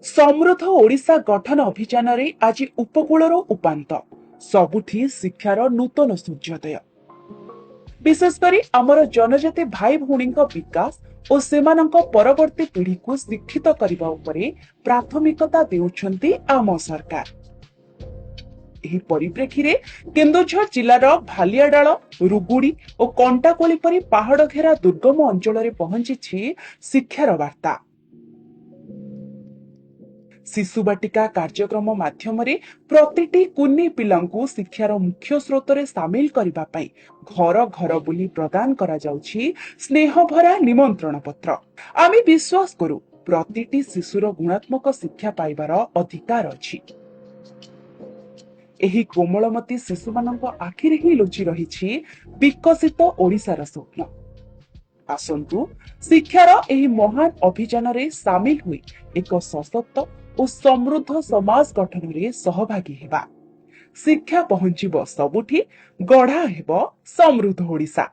ସମୃଦ୍ଧ ଓଡ଼ିଶା ଗଠନ ଅଭିଯାନରେ ଆଜି ଉପକୂଳର ଉପାନ୍ତ ସବୁଠି ଶିକ୍ଷାର ନୂତନ ସୂର୍ଯ୍ୟୋଦୟ। ବିଶେଷ କରି ଆମର ଜନଜାତି ଭାଇ ଭଉଣୀଙ୍କ ବିକାଶ ଓ ସେମାନଙ୍କ ପରବର୍ତ୍ତୀ ପିଢ଼ିକୁ ଶିକ୍ଷିତ କରିବା ଉପରେ ପ୍ରାଥମିକତା ଦେଉଛନ୍ତି ଆମ ସରକାର। ଏହି ପରିପ୍ରେକ୍ଷୀରେ କେନ୍ଦୁଝର ଜିଲ୍ଲାର ଭାଲିଆଡାଳ, ରୁଗୁଡି ଓ କଣ୍ଟାକୋଳି ପରି ପାହାଡ ଘେରା ଦୁର୍ଗମ ଅଞ୍ଚଳରେ ପହଞ୍ଚିଛି ଶିକ୍ଷାର ବାର୍ତ୍ତା। ଶିଶୁ ବାଟିକା କାର୍ଯ୍ୟକ୍ରମ ମାଧ୍ୟମରେ ପ୍ରତିଟି କୁନି ପିଲାଙ୍କୁ ଶିକ୍ଷାର ମୁଖ୍ୟ ସ୍ରୋତରେ ସାମିଲ କରିବା ପାଇଁ ଘର ଘର ବୁଲି ପ୍ରଦାନ କରାଯାଉଛି ସ୍ନେହଭରା ନିମନ୍ତ୍ରଣ ପତ୍ର। ଆମେ ବିଶ୍ୱାସ କରୁ ପ୍ରତିଟି ଶିଶୁର ଗୁଣାତ୍ମକ ଶିକ୍ଷା ପାଇବାର ଅଧିକାର ଅଛି। ଏହି କୋମଳମତୀ ଶିଶୁମାନଙ୍କ ଆଖିରେ ହିଁ ଲୁଚି ରହିଛି ବିକଶିତ ଓଡ଼ିଶାର ସ୍ୱପ୍ନ। ଆସନ୍ତୁ ଶିକ୍ଷାର ଏହି ମହାନ ଅଭିଯାନରେ ସାମିଲ ହୋଇ ଏକ ସଶକ୍ତ ଓ ସମୃଦ୍ଧ ସମାଜ ଗଠନରେ ସହଭାଗୀ ହେବା। ଶିକ୍ଷା ପହଞ୍ଚିବ ସବୁଠି, ଗଢା ହେବ ସମୃଦ୍ଧ ଓଡ଼ିଶା।